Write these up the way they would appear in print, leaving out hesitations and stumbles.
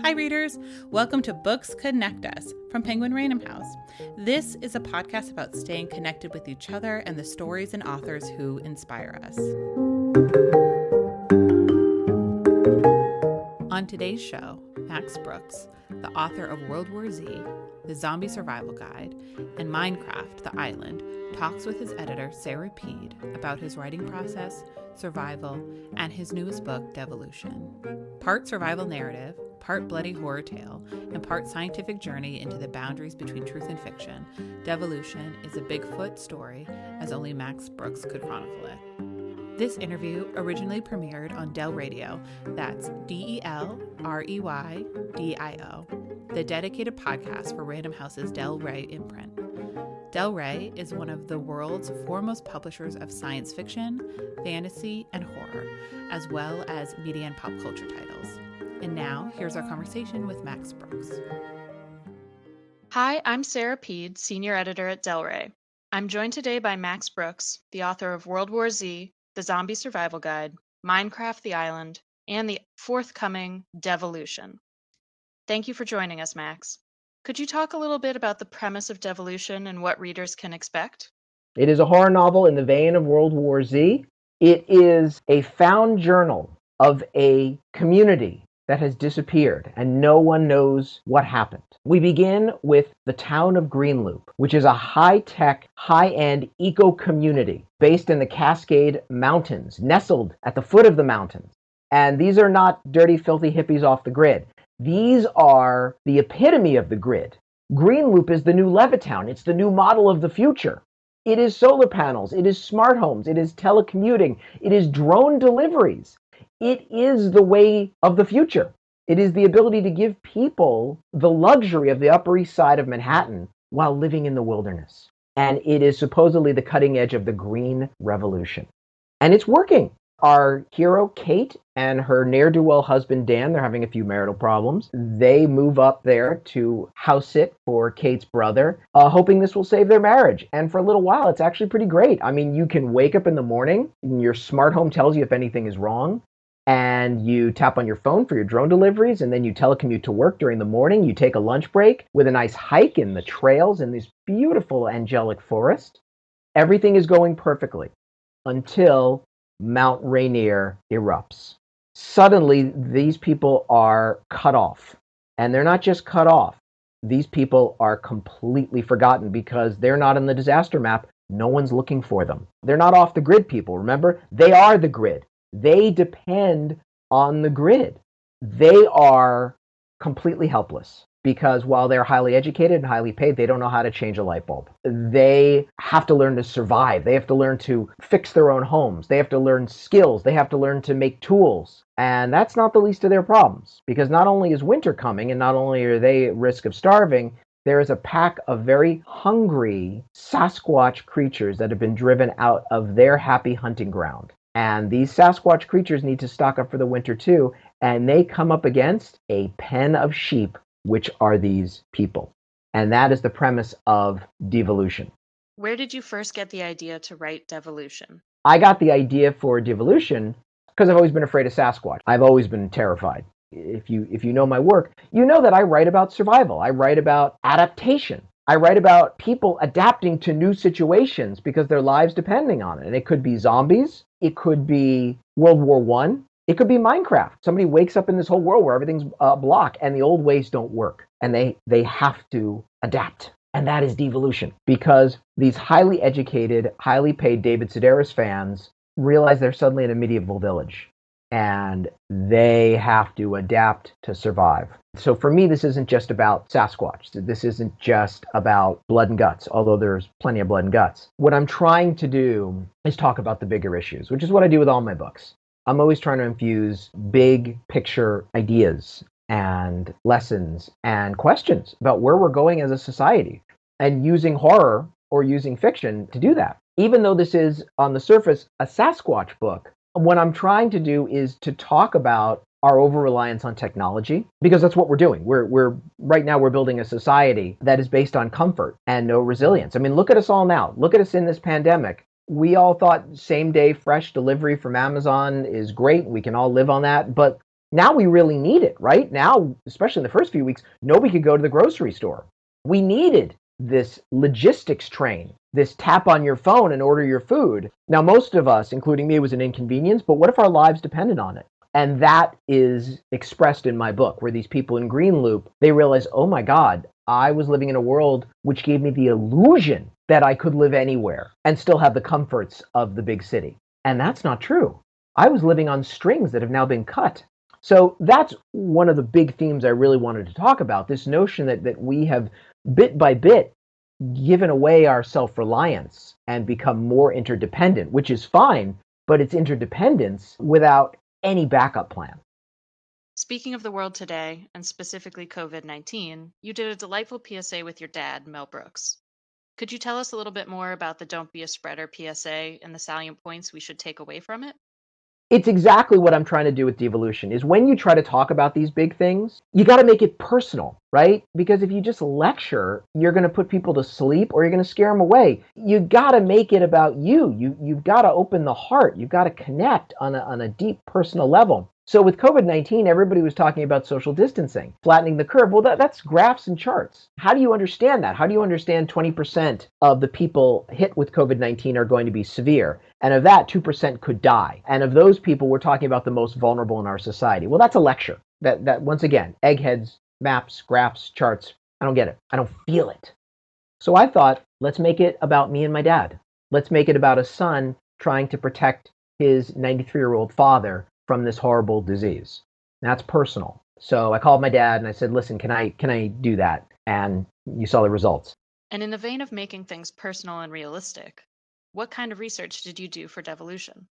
Hi, readers. Welcome to Books Connect Us from Penguin Random House. This is a podcast about staying connected with each other and the stories and authors who inspire us. On today's show, Max Brooks, the author of World War Z, The Zombie Survival Guide, and Minecraft, The Island, talks with his editor, Sarah Peed, about his writing process, survival, and his newest book, Devolution. Part survival narrative, part bloody horror tale, and part scientific journey into the boundaries between truth and fiction, Devolution is a Bigfoot story as only Max Brooks could chronicle it. This interview originally premiered on Reydio, that's DELREYDIO, the dedicated podcast for Random House's Del Rey imprint. Del Rey is one of the world's foremost publishers of science fiction, fantasy, and horror, as well as media and pop culture titles. And now, here's our conversation with Max Brooks. Hi, I'm Sarah Peed, Senior Editor at Del Rey. I'm joined today by Max Brooks, the author of World War Z, The Zombie Survival Guide, Minecraft, The Island, and the forthcoming Devolution. Thank you for joining us, Max. Could you talk a little bit about the premise of Devolution and what readers can expect? It is a horror novel in the vein of World War Z. It is a found journal of a community that has disappeared, and no one knows what happened. We begin with the town of Greenloop, which is a high-tech, high-end eco-community based in the Cascade Mountains, nestled at the foot of the mountains. And these are not dirty, filthy hippies off the grid. These are the epitome of the grid. Greenloop is the new Levittown. It's the new model of the future. It is solar panels. It is smart homes. It is telecommuting. It is drone deliveries. It is the way of the future. It is the ability to give people the luxury of the Upper East Side of Manhattan while living in the wilderness. And it is supposedly the cutting edge of the Green Revolution. And it's working. Our hero, Kate, and her ne'er-do-well husband, Dan, they're having a few marital problems. They move up there to house sit for Kate's brother, hoping this will save their marriage. And for a little while, it's actually pretty great. I mean, you can wake up in the morning, and your smart home tells you if anything is wrong, and you tap on your phone for your drone deliveries, and then you telecommute to work during the morning. You take a lunch break with a nice hike in the trails in this beautiful angelic forest. Everything is going perfectly until Mount Rainier erupts. Suddenly, these people are cut off. And they're not just cut off. These people are completely forgotten because they're not in the disaster map. No one's looking for them. They're not off the grid, people. Remember, they are the grid. They depend on the grid. They are completely helpless because while they're highly educated and highly paid, they don't know how to change a light bulb. They have to learn to survive. They have to learn to fix their own homes. They have to learn skills. They have to learn to make tools. And that's not the least of their problems because not only is winter coming and not only are they at risk of starving, there is a pack of very hungry Sasquatch creatures that have been driven out of their happy hunting ground. And these Sasquatch creatures need to stock up for the winter too, and they come up against a pen of sheep, which are these people. And that is the premise of Devolution. Where did you first get the idea to write Devolution? I got the idea for Devolution because I've always been afraid of Sasquatch. I've always been terrified. If you know my work, you know that I write about survival. I write about adaptation. I write about people adapting to new situations because their lives depending on it. And it could be zombies. It could be World War I. It could be Minecraft. Somebody wakes up in this whole world where everything's a block and the old ways don't work. And they have to adapt. And that is Devolution. Because these highly educated, highly paid David Sedaris fans realize they're suddenly in a medieval village. And they have to adapt to survive. So for me, this isn't just about Sasquatch. This isn't just about blood and guts, although there's plenty of blood and guts. What I'm trying to do is talk about the bigger issues, which is what I do with all my books. I'm always trying to infuse big picture ideas and lessons and questions about where we're going as a society and using horror or using fiction to do that. Even though this is, on the surface, a Sasquatch book, what I'm trying to do is to talk about our over-reliance on technology, because that's what we're doing. We're right now we're building a society that is based on comfort and no resilience. I mean, look at us all now. Look at us in this pandemic. We all thought same-day fresh delivery from Amazon is great. We can all live on that. But Now we really need it, right? Now, especially in the first few weeks, nobody could go to the grocery store. We needed this logistics train, this tap on your phone and order your food. Now, most of us, including me, it was an inconvenience, but what if our lives depended on it? And that is expressed in my book, where these people in Green Loop, they realize, oh my God, I was living in a world which gave me the illusion that I could live anywhere and still have the comforts of the big city. And that's not true. I was living on strings that have now been cut. So that's one of the big themes I really wanted to talk about, this notion that we have bit by bit given away our self-reliance and become more interdependent, which is fine, but it's interdependence without any backup plan. Speaking of the world today, and specifically COVID-19, you did a delightful PSA with your dad, Mel Brooks. Could you tell us a little bit more about the Don't Be a Spreader PSA and the salient points we should take away from it? It's exactly what I'm trying to do with Devolution, is when you try to talk about these big things, you got to make it personal, right? Because if you just lecture, you're going to put people to sleep or you're going to scare them away. You got to make it about you. You've got to open the heart. You've got to connect on a deep personal level. So with COVID-19, everybody was talking about social distancing, flattening the curve. Well, that's graphs and charts. How do you understand that? How do you understand 20% of the people hit with COVID-19 are going to be severe? And of that, 2% could die. And of those people, we're talking about the most vulnerable in our society. Well, that's a lecture. That once again, eggheads, maps, graphs, charts. I don't get it. I don't feel it. So I thought, let's make it about me and my dad. Let's make it about a son trying to protect his 93-year-old father from this horrible disease. That's personal. So I called my dad and I said, listen, can I do that? And you saw the results. And in the vein of making things personal and realistic, what kind of research did you do for Devolution?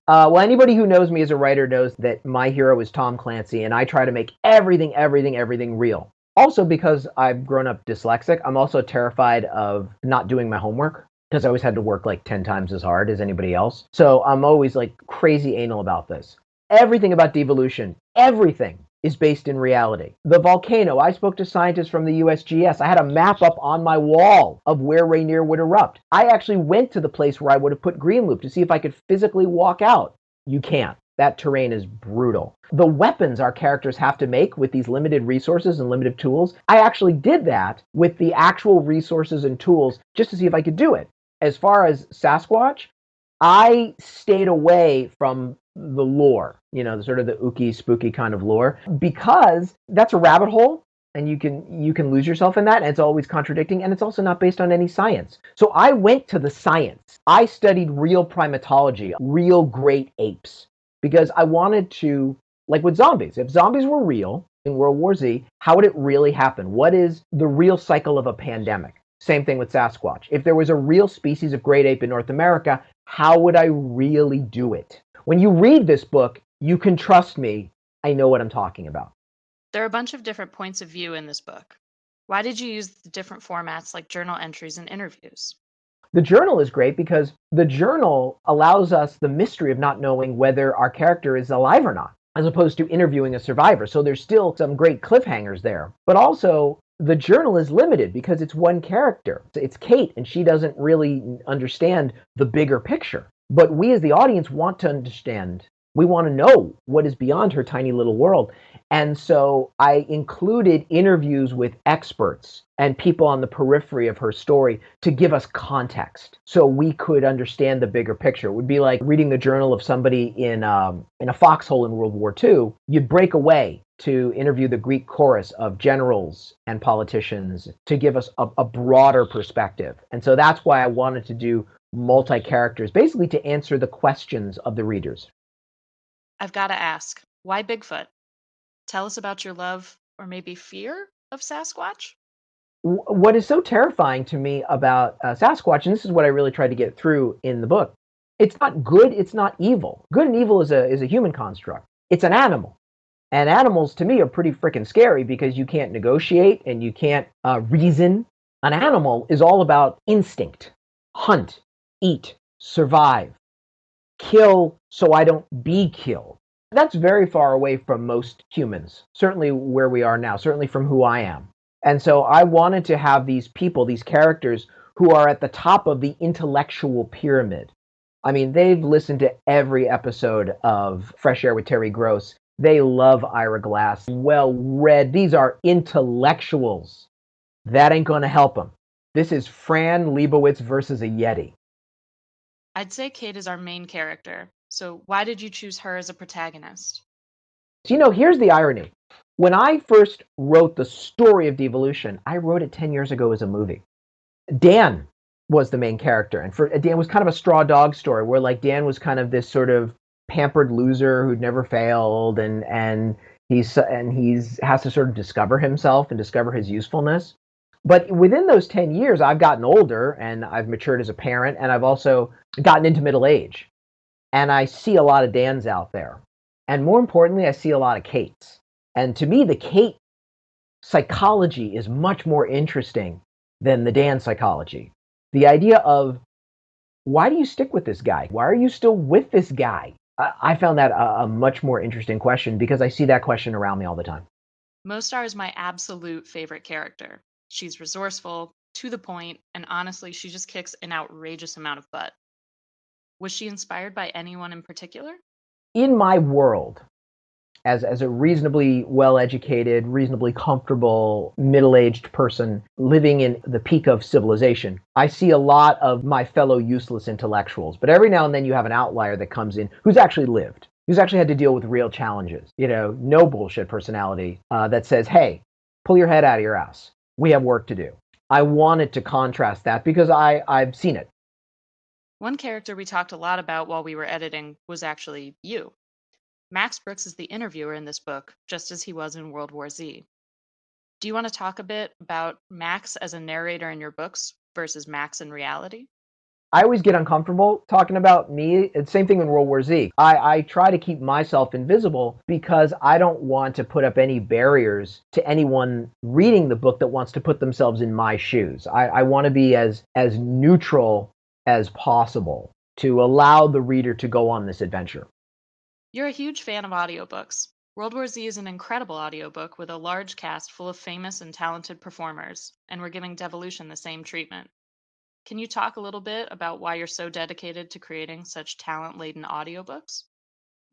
Well, anybody who knows me as a writer knows that my hero is Tom Clancy, and I try to make everything real. Also, because I've grown up dyslexic, I'm also terrified of not doing my homework, because I always had to work like 10 times as hard as anybody else. So I'm always like crazy anal about this. Everything about Devolution, everything is based in reality. The volcano, I spoke to scientists from the USGS. I had a map up on my wall of where Reydio would erupt. I actually went to the place where I would have put Green Loop to see if I could physically walk out. You can't. That terrain is brutal. The weapons our characters have to make with these limited resources and limited tools, I actually did that with the actual resources and tools just to see if I could do it. As far as Sasquatch, I stayed away from the lore, the sort of the ooky, spooky kind of lore, because that's a rabbit hole and you can lose yourself in that, and it's always contradicting, and it's also not based on any science. So I went to the science. I studied real primatology, real great apes, because I wanted to, like with zombies, if zombies were real in World War Z, how would it really happen? What is the real cycle of a pandemic? Same thing with Sasquatch. If there was a real species of great ape in North America, how would I really do it? When you read this book, you can trust me. I know what I'm talking about. There are a bunch of different points of view in this book. Why did you use the different formats like journal entries and interviews? The journal is great because the journal allows us the mystery of not knowing whether our character is alive or not, as opposed to interviewing a survivor. So there's still some great cliffhangers there. But also, the journal is limited because it's one character. It's Kate, and she doesn't really understand the bigger picture. But we as the audience want to understand. We want to know what is beyond her tiny little world. And so I included interviews with experts and people on the periphery of her story to give us context so we could understand the bigger picture. It would be like reading the journal of somebody in a foxhole in World War II. You'd break away to interview the Greek chorus of generals and politicians to give us a broader perspective. And so that's why I wanted to do multi-characters, basically to answer the questions of the readers. I've got to ask, why Bigfoot? Tell us about your love or maybe fear of Sasquatch? What is so terrifying to me about Sasquatch, and this is what I really tried to get through in the book, it's not good, it's not evil. Good and evil is a human construct. It's an animal. And animals, to me, are pretty freaking scary because you can't negotiate and you can't reason. An animal is all about instinct. Hunt, eat, survive, kill so I don't be killed. That's very far away from most humans, certainly where we are now, certainly from who I am. And so I wanted to have these people, these characters, who are at the top of the intellectual pyramid. I mean, they've listened to every episode of Fresh Air with Terry Gross. They love Ira Glass. Well read. These are intellectuals. That ain't going to help them. This is Fran Lebowitz versus a Yeti. I'd say Kate is our main character. So why did you choose her as a protagonist? So, here's the irony. When I first wrote the story of Devolution, I wrote it 10 years ago as a movie. Dan was the main character, and Dan was kind of a straw dog story where like Dan was kind of this sort of pampered loser who'd never failed, and he's has to sort of discover himself and discover his usefulness. But within those 10 years, I've gotten older and I've matured as a parent, and I've also gotten into middle age. And I see a lot of Dans out there. And more importantly, I see a lot of Kates. And to me, the Kate psychology is much more interesting than the Dan psychology. The idea of, why do you stick with this guy? Why are you still with this guy? I found that a much more interesting question because I see that question around me all the time. Mostar is my absolute favorite character. She's resourceful, to the point, and honestly, she just kicks an outrageous amount of butt. Was she inspired by anyone in particular? In my world, as a reasonably well-educated, reasonably comfortable, middle-aged person living in the peak of civilization, I see a lot of my fellow useless intellectuals. But every now and then you have an outlier that comes in who's actually lived, who's actually had to deal with real challenges. No bullshit personality that says, hey, pull your head out of your ass. We have work to do. I wanted to contrast that because I've seen it. One character we talked a lot about while we were editing was actually you. Max Brooks is the interviewer in this book, just as he was in World War Z. Do you want to talk a bit about Max as a narrator in your books versus Max in reality? I always get uncomfortable talking about me. It's the same thing in World War Z. I try to keep myself invisible because I don't want to put up any barriers to anyone reading the book that wants to put themselves in my shoes. I want to be as neutral as possible to allow the reader to go on this adventure. You're a huge fan of audiobooks. World War Z is an incredible audiobook with a large cast full of famous and talented performers, and we're giving Devolution the same treatment. Can you talk a little bit about why you're so dedicated to creating such talent-laden audiobooks?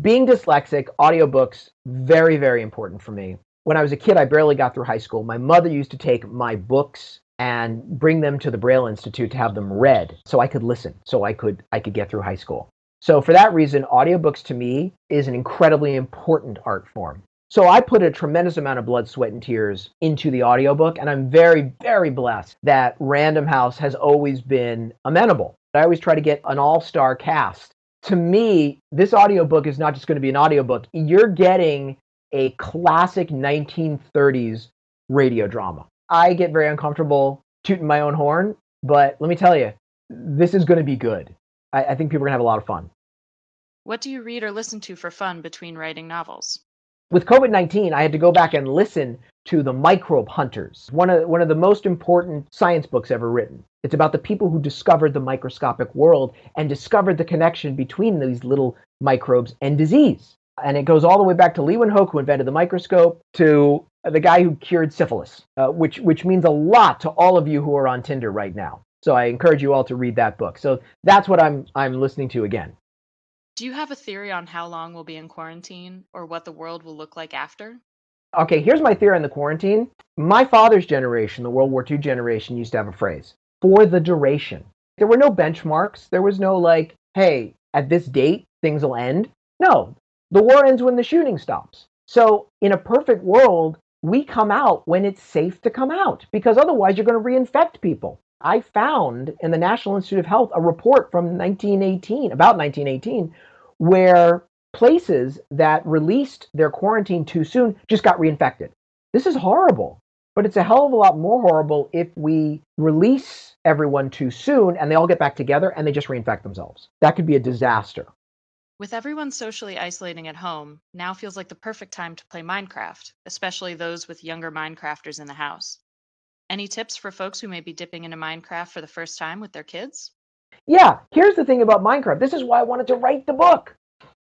Being dyslexic, audiobooks, very, very important for me. When I was a kid, I barely got through high school. My mother used to take my books and bring them to the Braille Institute to have them read so I could listen, so I could get through high school. So for that reason, audiobooks to me is an incredibly important art form. So I put a tremendous amount of blood, sweat, and tears into the audiobook, and I'm very, very blessed that Random House has always been amenable. I always try to get an all-star cast. To me, this audiobook is not just going to be an audiobook. You're getting a classic 1930s radio drama. I get very uncomfortable tooting my own horn, but let me tell you, this is going to be good. I think people are going to have a lot of fun. What do you read or listen to for fun between writing novels? With COVID-19, I had to go back and listen to the Microbe Hunters, one of the most important science books ever written. It's about the people who discovered the microscopic world and discovered the connection between these little microbes and disease. And it goes all the way back to Leeuwenhoek, who invented the microscope, to the guy who cured syphilis, which means a lot to all of you who are on Tinder right now. So I encourage you all to read that book. So that's what I'm listening to again. Do you have a theory on how long we'll be in quarantine or what the world will look like after? Okay, here's my theory on the quarantine. My father's generation, the World War II generation, used to have a phrase, for the duration. There were no benchmarks. There was no like, hey, at this date, things will end. No, the war ends when the shooting stops. So in a perfect world, we come out when it's safe to come out because otherwise you're going to reinfect people. I found in the National Institute of Health a report from about 1918, where places that released their quarantine too soon just got reinfected. This is horrible, but it's a hell of a lot more horrible if we release everyone too soon and they all get back together and they just reinfect themselves. That could be a disaster. With everyone socially isolating at home, now feels like the perfect time to play Minecraft, especially those with younger Minecrafters in the house. Any tips for folks who may be dipping into Minecraft for the first time with their kids? Yeah, here's the thing about Minecraft. This is why I wanted to write the book.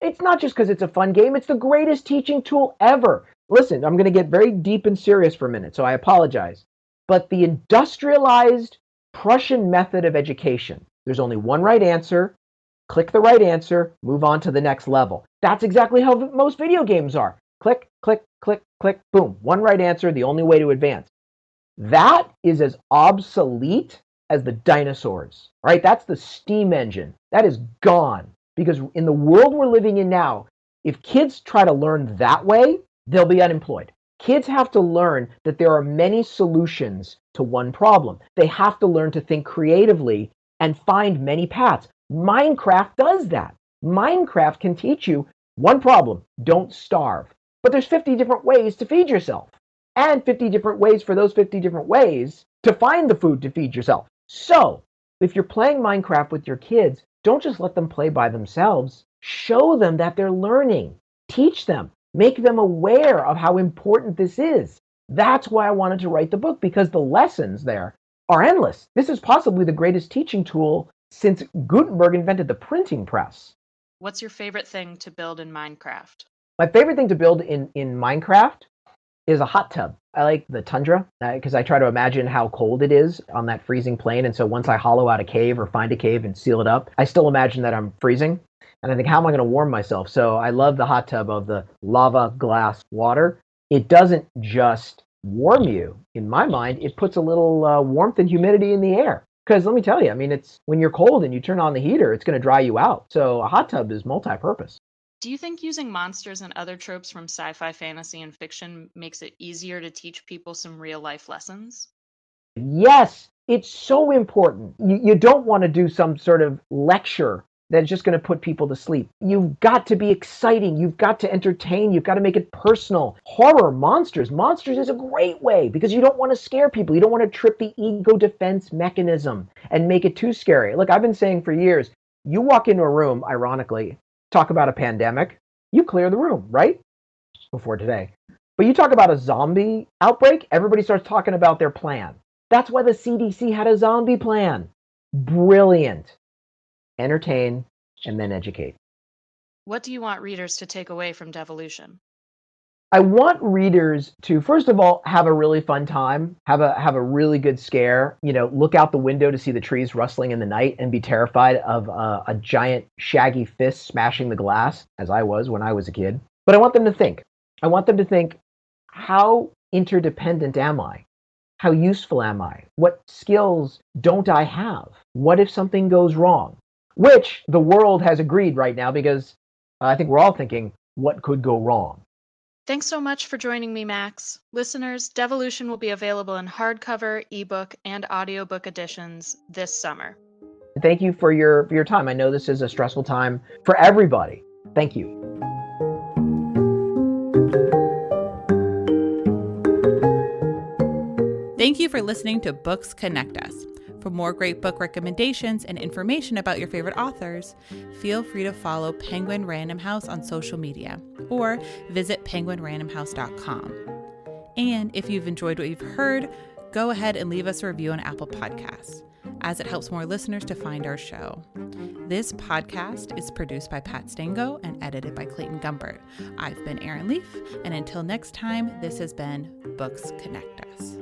It's not just because it's a fun game. It's the greatest teaching tool ever. Listen, I'm going to get very deep and serious for a minute, so I apologize. But the industrialized Prussian method of education, there's only one right answer. Click the right answer, move on to the next level. That's exactly how most video games are. Click, click, click, click, boom. One right answer, the only way to advance. That is as obsolete as the dinosaurs, right? That's the steam engine. That is gone. Because in the world we're living in now, if kids try to learn that way, they'll be unemployed. Kids have to learn that there are many solutions to one problem. They have to learn to think creatively and find many paths. Minecraft does that. Minecraft can teach you one problem: don't starve. But there's 50 different ways to feed yourself, and 50 different ways for those 50 different ways to find the food to feed yourself. So if you're playing Minecraft with your kids, don't just let them play by themselves. Show them that they're learning. Teach them. Make them aware of how important this is. That's why I wanted to write the book, because the lessons there are endless. This is possibly the greatest teaching tool since Gutenberg invented the printing press. What's your favorite thing to build in Minecraft? My favorite thing to build in Minecraft is a hot tub. I like the tundra because I try to imagine how cold it is on that freezing plain. And so once I hollow out a cave or find a cave and seal it up, I still imagine that I'm freezing. And I think, how am I going to warm myself? So I love the hot tub of the lava glass water. It doesn't just warm you. In my mind, it puts a little warmth and humidity in the air. Because let me tell you, I mean, it's when you're cold and you turn on the heater, it's going to dry you out. So a hot tub is multi-purpose. Do you think using monsters and other tropes from sci-fi, fantasy, and fiction makes it easier to teach people some real-life lessons? Yes, it's so important. You don't want to do some sort of lecture that's just going to put people to sleep. You've got to be exciting. You've got to entertain. You've got to make it personal. Horror, monsters. Monsters is a great way because you don't want to scare people. You don't want to trip the ego defense mechanism and make it too scary. Look, I've been saying for years, you walk into a room, ironically, talk about a pandemic, you clear the room, right? Before today. But you talk about a zombie outbreak, everybody starts talking about their plan. That's why the CDC had a zombie plan. Brilliant. Entertain and then educate. What do you want readers to take away from Devolution? I want readers to, first of all, have a really fun time, have a really good scare, look out the window to see the trees rustling in the night and be terrified of a giant shaggy fist smashing the glass, as I was when I was a kid. But I want them to think. I want them to think, how interdependent am I? How useful am I? What skills don't I have? What if something goes wrong? Which the world has agreed right now, because I think we're all thinking, what could go wrong? Thanks so much for joining me, Max. Listeners, Devolution will be available in hardcover, ebook, and audiobook editions this summer. Thank you for your time. I know this is a stressful time for everybody. Thank you. Thank you for listening to Books Connect Us. For more great book recommendations and information about your favorite authors, feel free to follow Penguin Random House on social media or visit penguinrandomhouse.com. And if you've enjoyed what you've heard, go ahead and leave us a review on Apple Podcasts, as it helps more listeners to find our show. This podcast is produced by Pat Stango and edited by Clayton Gumbert. I've been Erin Leaf, and until next time, this has been Books Connect Us.